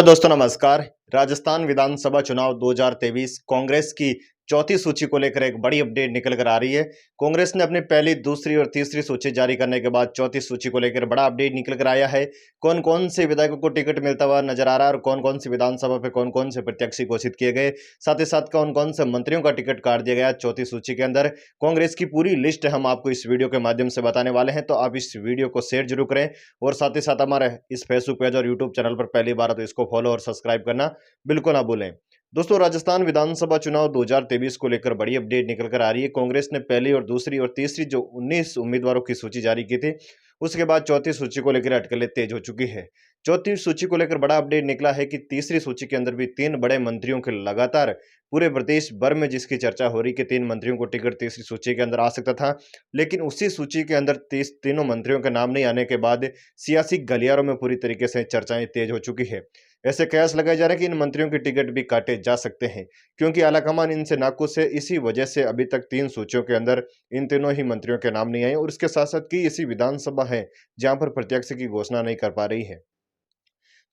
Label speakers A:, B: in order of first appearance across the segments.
A: Hello दोस्तों, नमस्कार। राजस्थान विधानसभा चुनाव 2023 कांग्रेस की चौथी सूची को लेकर एक बड़ी अपडेट निकल कर आ रही है। कांग्रेस ने अपनी पहली, दूसरी और तीसरी सूची जारी करने के बाद चौथी सूची को लेकर बड़ा अपडेट निकल कर आया है। कौन कौन से विधायकों को टिकट मिलता हुआ नजर आ रहा है और कौन कौन सी विधानसभा पे कौन कौन से प्रत्याशी घोषित किए गए, साथ ही साथ कौन कौन से मंत्रियों का टिकट काट दिया गया चौथी सूची के अंदर। कांग्रेस की पूरी लिस्ट हम आपको इस वीडियो के माध्यम से बताने वाले हैं, तो आप इस वीडियो को शेयर जरूर करें और साथ ही साथ हमारे इस फेसबुक पेज और यूट्यूब चैनल पर पहली बार है तो इसको फॉलो और सब्सक्राइब करना बिल्कुल ना भूलें। दोस्तों, राजस्थान विधानसभा चुनाव 2023 को लेकर बड़ी अपडेट निकल कर आ रही है। कांग्रेस ने पहली और दूसरी और तीसरी जो 19 उम्मीदवारों की सूची जारी की थी, उसके बाद चौथी सूची को लेकर अटकलें तेज हो चुकी है। चौथी सूची को लेकर बड़ा अपडेट निकला है कि तीसरी सूची के अंदर भी 3 बड़े मंत्रियों के लगातार पूरे प्रदेश भर में जिसकी चर्चा हो रही कि 3 मंत्रियों को टिकट तीसरी सूची के अंदर आ सकता था, लेकिन उसी सूची के अंदर तीनों मंत्रियों के नाम नहीं आने के बाद सियासी गलियारों में पूरी तरीके से चर्चाएं तेज हो चुकी है। ऐसे कयास लगाए जा रहे हैं कि इन मंत्रियों के टिकट भी काटे जा सकते हैं, क्योंकि आलाकमान इनसे नाखुश है। इसी वजह से अभी तक 3 सूचियों के अंदर इन तीनों ही मंत्रियों के नाम नहीं आए और इसके साथ साथ कई ऐसी विधानसभा है जहां पर प्रत्याशी की घोषणा नहीं कर पा रही है।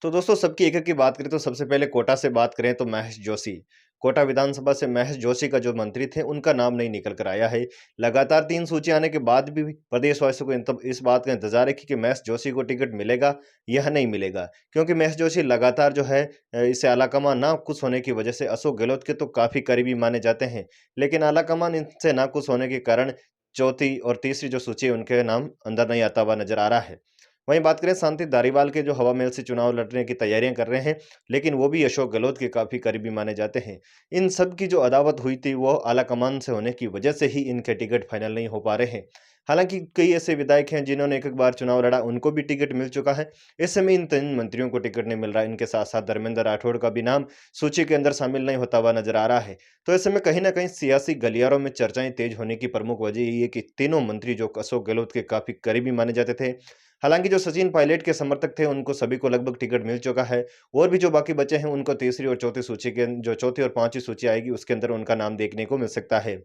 A: तो दोस्तों, सबकी एक-एक की बात करें तो सबसे पहले कोटा से बात करें तो महेश जोशी। कोटा विधानसभा से महेश जोशी का जो मंत्री थे, उनका नाम नहीं निकल कर आया है। लगातार 3 सूची आने के बाद भी प्रदेशवासियों को इस बात का इंतज़ार है कि महेश जोशी को टिकट मिलेगा या नहीं मिलेगा। क्योंकि महेश जोशी लगातार जो है इसे आलाकमान नाखुश होने की वजह से अशोक गहलोत के तो काफ़ी करीबी माने जाते हैं। लेकिन आलाकमान इनसे नाखुश होने के कारण चौथी और तीसरी जो सूची है, उनके नाम अंदर नहीं आता हुआ नज़र आ रहा है। वहीं बात करें शांति धारीवाल के, जो हवा महल से चुनाव लड़ने की तैयारियां कर रहे हैं, लेकिन वो भी अशोक गहलोत के काफ़ी करीबी माने जाते हैं। इन सब की जो अदावत हुई थी, वो आलाकमान से होने की वजह से ही इनके टिकट फाइनल नहीं हो पा रहे हैं। हालांकि कई ऐसे विधायक हैं जिन्होंने एक-एक बार चुनाव लड़ा, उनको भी टिकट मिल चुका है। इस समय इन 3 मंत्रियों को टिकट नहीं मिल रहा है। इनके साथ-साथ धर्मेंद्र राठौड़ का भी नाम सूची के अंदर शामिल नहीं होता हुआ नजर आ रहा है। तो ऐसे में कहीं न कहीं सियासी गलियारों में चर्चाएँ तेज होने की प्रमुख वजह यही है कि तीनों मंत्री जो अशोक गहलोत के काफ़ी करीबी माने जाते थे, हालाँकि जो सचिन पायलट के समर्थक थे, उनको सभी को लगभग टिकट मिल चुका है और भी जो बाकी बचे हैं, उनको तीसरी और चौथी सूची के जो चौथी और पाँचवीं सूची आएगी, उसके अंदर उनका नाम देखने को मिल सकता है।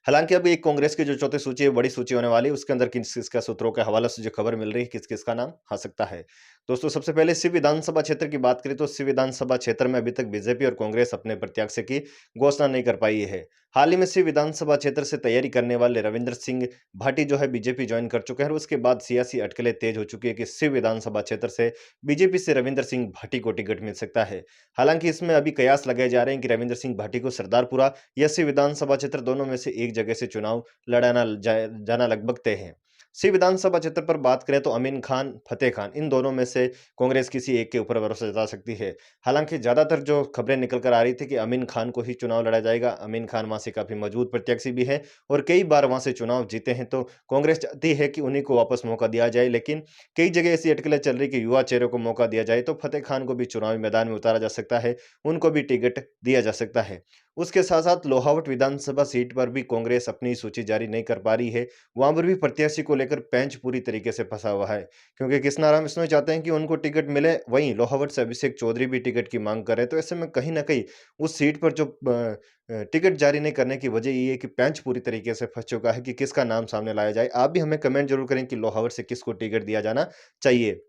A: हालाँकि अभी एक कांग्रेस की जो चौथी सूची है, बड़ी सूची होने वाली है, उसके अंदर किस-किसका सूत्रों के हवाले से जो खबर मिल रही है, किस-किसका नाम आ सकता है। दोस्तों, सबसे पहले शिव विधानसभा क्षेत्र की बात करें तो शिव विधानसभा क्षेत्र में अभी तक बीजेपी और कांग्रेस अपने प्रत्याशी की घोषणा नहीं कर पाई है। हाल ही में शिव विधानसभा क्षेत्र से तैयारी करने वाले रविंद्र सिंह भाटी जो है बीजेपी ज्वाइन कर चुके हैं और उसके बाद सियासी अटकलें तेज हो चुकी है कि शिव विधानसभा क्षेत्र से बीजेपी से रविंद्र सिंह भाटी को टिकट मिल सकता है। हालाँकि इसमें अभी कयास लगाए जा रहे हैं कि रविंद्र सिंह भाटी को सरदारपुरा या शिव विधानसभा क्षेत्र, दोनों में से एक जगह से चुनाव लड़ाना जाना लगभग तय है। शिव विधानसभा क्षेत्र पर बात करें तो अमीन खान, फतेह खान, इन दोनों में से कांग्रेस किसी एक के ऊपर भरोसा जता सकती है। हालाँकि ज़्यादातर जो खबरें निकल कर आ रही थी कि अमीन खान को ही चुनाव लड़ा जाएगा। अमीन खान वहाँ से काफ़ी मजबूत प्रत्याशी भी है और कई बार वहाँ से चुनाव जीते हैं, तो कांग्रेस चाहती है कि उन्हीं को वापस मौका दिया जाए। लेकिन कई जगह ऐसी अटकलें चल रही कि युवा चेहरों को मौका दिया जाए, तो फतेह खान को भी चुनावी मैदान में उतारा जा सकता है, उनको भी टिकट दिया जा सकता है। उसके साथ-साथ लोहावट विधानसभा सीट पर भी कांग्रेस अपनी सूची जारी नहीं कर पा रही है। वहाँ पर भी प्रत्याशी को लेकर पेंच पूरी तरीके से फँसा हुआ है, क्योंकि कृष्णाराम बिश्नोई चाहते हैं कि उनको टिकट मिले, वहीं लोहावट से अभिषेक चौधरी भी टिकट की माँग कर रहे हैं। तो ऐसे में कहीं न कहीं उस सीट पर जो टिकट जारी नहीं करने की वजह ये है कि पेंच पूरी तरीके से फँस चुका है कि किसका नाम सामने लाया जाए। आप भी हमें कमेंट ज़रूर करें कि लोहावट से किसको टिकट दिया जाना चाहिए।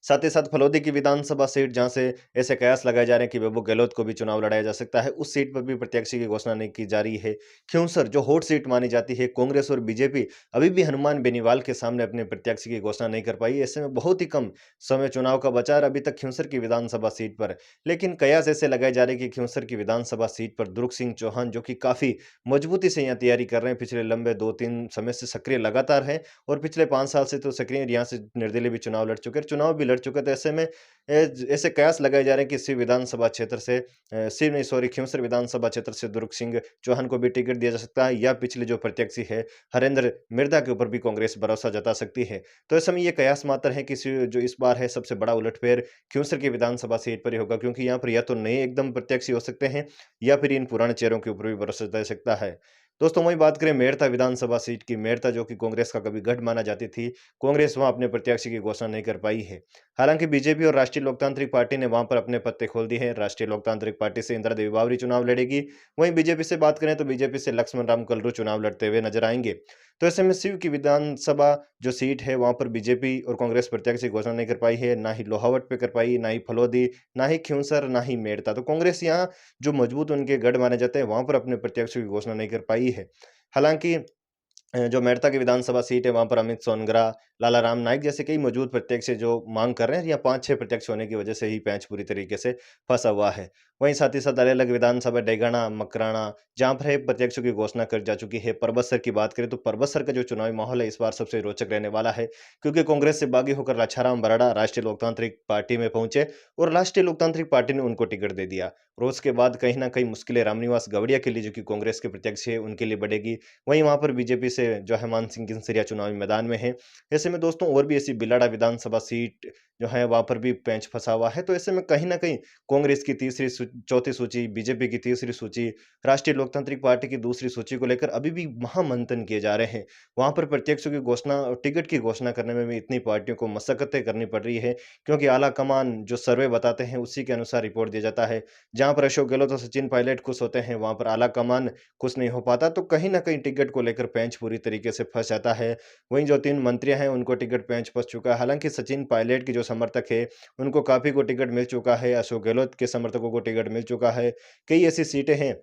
A: साथ ही साथ फलोदी की विधानसभा सीट, जहां से ऐसे कयास लगाए जा रहे हैं कि बेबो गहलोत को भी चुनाव लड़ाया जा सकता है, उस सीट पर भी प्रत्याशी की घोषणा नहीं की जा रही है। क्योंसर जो हॉट सीट मानी जाती है, कांग्रेस और बीजेपी अभी भी हनुमान बेनीवाल के सामने अपने प्रत्याशी की घोषणा नहीं कर पाई। ऐसे में बहुत ही कम समय चुनाव का बचा है अभी तक ख्यूंसर की विधानसभा सीट पर। लेकिन कयास ऐसे लगाए जा रहे हैं कि ख्यूंसर की विधानसभा सीट पर दुर्ग सिंह चौहान, जो कि काफी मजबूती से यहाँ तैयारी कर रहे हैं, पिछले लंबे 2-3 समय से सक्रिय लगातार हैं और पिछले 5 साल से तो सक्रिय यहाँ से निर्दलीय भी चुनाव लड़ चुके हैं, चुनाव भी लड़ चुके थे। ऐसे में ऐसे कयास लगाए जा रहे हैं कि शिव विधानसभा क्षेत्र से शिव नहीं सॉरी ख्यूंसर विधानसभा क्षेत्र से दुर्ग सिंह चौहान को भी टिकट दिया जा सकता है, या पिछले जो प्रत्याशी है हरेंद्र मिर्धा के ऊपर भी कांग्रेस भरोसा जता सकती है। तो ऐसे में ये कयास मात्र है कि जो इस बार है सबसे बड़ा उलटफेर ख्यूंसर की विधानसभा सीट पर ही होगा, क्योंकि यहाँ पर या तो नए एकदम प्रत्याशी हो सकते हैं या फिर इन पुराने चेहरों के ऊपर भी भरोसा जता सकता है। दोस्तों, वही बात करें मेड़ता विधानसभा सीट की, मेड़ता जो कि कांग्रेस का कभी गढ़ माना जाती थी, कांग्रेस वहां अपने प्रत्याशी की घोषणा नहीं कर पाई है। हालांकि बीजेपी और राष्ट्रीय लोकतांत्रिक पार्टी ने वहां पर अपने पत्ते खोल दिए हैं। राष्ट्रीय लोकतांत्रिक पार्टी से इंदिरा देवी बावरी चुनाव लड़ेगी। वहीं बीजेपी से बात करें तो बीजेपी से लक्ष्मण राम कलरू चुनाव लड़ते हुए नजर आएंगे। तो ऐसे में सीव की विधानसभा जो सीट है वहाँ पर बीजेपी और कांग्रेस प्रत्याशी घोषणा नहीं कर पाई है, ना ही लोहावट पे कर पाई, ना ही फलोदी, ना ही खिंवसर, ना ही मेड़ता। तो कांग्रेस यहाँ जो मजबूत उनके गढ़ माने जाते हैं वहाँ पर अपने प्रत्याशियों की घोषणा नहीं कर पाई है। हालाँकि जो मेड़ता की विधानसभा सीट है वहाँ पर अमित सोनग्रा, लाला राम नाईक जैसे कई मौजूद प्रत्याशी जो मांग कर रहे हैं या 5-6 प्रत्याशी होने की वजह से ही पेंच पूरी तरीके से फंसा हुआ है। वहीं साथ ही साथ अलग-अलग विधानसभा डेगाना, मकराना जहाँ पर है प्रत्याशियों की घोषणा कर जा चुकी है। परबतसर की बात करें तो परबतसर का जो चुनावी माहौल है इस बार सबसे रोचक रहने वाला है क्योंकि कांग्रेस से बागी होकर लाछाराम बराड़ा राष्ट्रीय लोकतांत्रिक पार्टी में पहुंचे और राष्ट्रीय लोकतांत्रिक पार्टी ने उनको टिकट दे दिया। और उसके बाद कहीं न कहीं मुश्किलें रामनिवास गवड़िया के लिए जो कि कांग्रेस के प्रत्याशी है उनके लिए बढ़ेगी। वहीं वहाँ पर बीजेपी से जो है मान सिंह किंसरिया चुनावी मैदान में हैं। ऐसे में दोस्तों और भी ऐसी बिलाड़ा विधानसभा सीट जो है वहाँ पर भी पेंच फँसा हुआ है। तो ऐसे में कहीं न कहीं कांग्रेस की तीसरी चौथी सूची, बीजेपी की तीसरी सूची, राष्ट्रीय लोकतांत्रिक पार्टी की दूसरी सूची को लेकर अभी भी महामंथन किए जा रहे हैं। वहाँ पर प्रत्याशियों की घोषणा और टिकट की घोषणा करने में भी इतनी पार्टियों को मशक्कतें करनी पड़ रही है क्योंकि आला कमान जो सर्वे बताते हैं उसी के अनुसार रिपोर्ट दिया जाता है। जहाँ पर अशोक गहलोत और सचिन पायलट खुश होते हैं, वहाँ पर आला कमान खुश नहीं हो पाता, तो कहीं न कहीं टिकट को लेकर पेंच पूरी तरीके से फँस जाता है। वहीं जो 3 मंत्रियाँ हैं, उनको टिकट पेंच फँस चुका है। हालाँकि सचिन पायलट के जो समर्थक हैं, उनको काफ़ी को टिकट मिल चुका है, अशोक गहलोत के समर्थकों को टिकट मिल चुका है। कई ऐसी सीटें हैं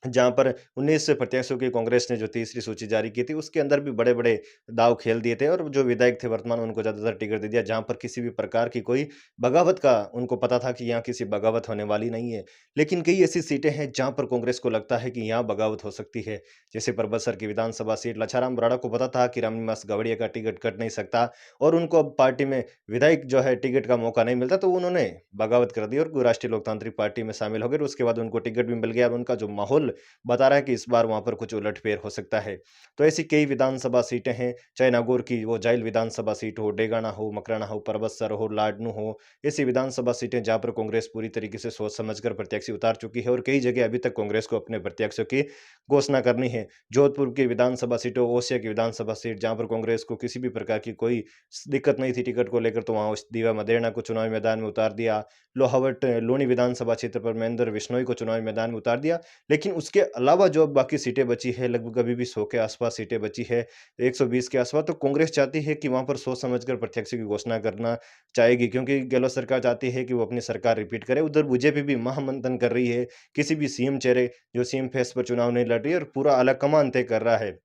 A: जहाँ पर 19 प्रत्याशियों की कांग्रेस ने जो तीसरी सूची जारी की थी, उसके अंदर भी बड़े-बड़े दाँव खेल दिए थे और जो विधायक थे वर्तमान उनको ज़्यादातर टिकट दे दिया, जहाँ पर किसी भी प्रकार की कोई बगावत का उनको पता था कि यहाँ किसी बगावत होने वाली नहीं है। लेकिन कई ऐसी सीटें हैं जहाँ पर कांग्रेस को लगता है कि यहाँ बगावत हो सकती है। जैसे परबतसर की विधानसभा सीट लाछाराम बराड़ा को पता था कि रामनिवास गवड़िया का टिकट कट नहीं सकता और उनको अब पार्टी में विधायक जो है टिकट का मौका नहीं मिलता, तो उन्होंने बगावत कर दी और राष्ट्रीय लोकतांत्रिक पार्टी में शामिल हो गए और उसके बाद उनको टिकट भी मिल गया। अब उनका जो माहौल बता रहा है कि इस बार वहाँ पर कुछ उलट-फेर हो सकता है। तो ऐसी कई विधानसभा सीटें हैं, चाहे नागौर की वो जाइल विधानसभा सीट हो, डेगाना हो, मकराना हो, परबतसर हो, लाडनू हो, ऐसी विधानसभा सीटें जहाँ पर कांग्रेस पूरी तरीके से सोच समझकर प्रत्याशी उतार चुकी है और कई जगह अभी तक कांग्रेस को अपने प्रत्याशियों की घोषणा करनी है। जोधपुर की विधानसभा सीट हो, ओसिया की विधानसभा सीट जहाँ पर कांग्रेस को किसी भी प्रकार की कोई दिक्कत नहीं थी टिकट को लेकर, तो वहाँ उस दिवा मदेरणा को चुनावी मैदान में उतार दिया। लोहावट लूणी विधानसभा क्षेत्र पर महेंद्र बिश्नोई को चुनावी मैदान में उतार दिया। लेकिन उसके अलावा जो अब बाकी सीटें बची है, लगभग अभी भी 100 के आसपास सीटें बची है, 120 के आसपास, तो कांग्रेस चाहती है कि वहाँ पर सोच समझकर प्रत्याशी की घोषणा करना चाहेगी क्योंकि गहलोत सरकार चाहती है कि वो अपनी सरकार रिपीट करे। उधर बीजेपी भी महामंथन कर रही है, किसी भी सीएम चेहरे जो सीएम फेस पर चुनाव नहीं लड़ रही है और पूरा आलाकमान तय कर रहा है।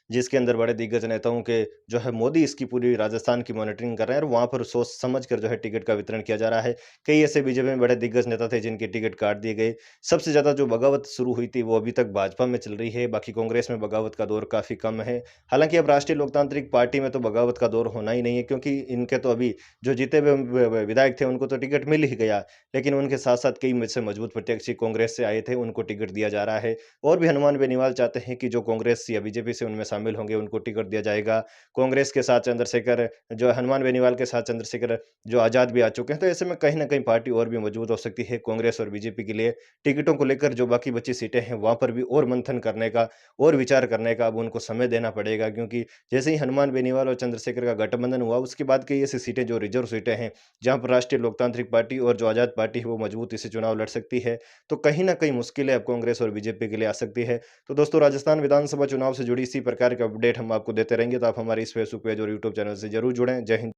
A: जिसके अंदर बड़े दिग्गज नेताओं के जो है मोदी इसकी पूरी राजस्थान की मॉनिटरिंग कर रहे हैं और वहाँ पर सोच समझ कर जो है टिकट का वितरण किया जा रहा है। कई ऐसे बीजेपी में बड़े दिग्गज नेता थे जिनके टिकट काट दिए गए। सबसे ज़्यादा जो बगावत शुरू हुई थी वो अभी तक भाजपा में चल रही है, बाकी कांग्रेस में बगावत का दौर काफ़ी कम है। हालाँकि अब राष्ट्रीय लोकतांत्रिक पार्टी में तो बगावत का दौर होना ही नहीं है क्योंकि इनके तो अभी जो जीते हुए विधायक थे उनको तो टिकट मिल ही गया। लेकिन उनके साथ-साथ कई में से मजबूत प्रत्याशी कांग्रेस से आए थे, उनको टिकट दिया जा रहा है। और भी हनुमान बेनीवाल चाहते हैं कि जो कांग्रेस या बीजेपी से उनमें शामिल होंगे उनको टिकट दिया जाएगा। कांग्रेस के साथ चंद्रशेखर जो है हनुमान बेनीवाल के साथ चंद्रशेखर जो आज़ाद भी आ चुके हैं, तो ऐसे में कहीं न कहीं पार्टी और भी मजबूत हो सकती है। कांग्रेस और बीजेपी के लिए टिकटों को लेकर जो बाकी बची सीटें हैं, वहाँ पर भी और मंथन करने का और विचार करने का अब उनको समय देना पड़ेगा क्योंकि जैसे ही हनुमान बेनीवाल और चंद्रशेखर का गठबंधन हुआ, उसके बाद कई ऐसी सीटें जो रिज़र्व सीटें हैं, जहाँ पर राष्ट्रीय लोकतांत्रिक पार्टी और जो आज़ाद पार्टी है, वो मजबूती से चुनाव लड़ सकती है। तो कहीं न कहीं मुश्किलें अब कांग्रेस और बीजेपी के लिए आ सकती है। तो दोस्तों राजस्थान विधानसभा चुनाव से जुड़ी इसी प्रकार के अपडेट हम आपको देते रहेंगे, तो आप हमारे इस फेसबुक पेज और यूट्यूब चैनल से ज़रूर जुड़ें। जय हिंद।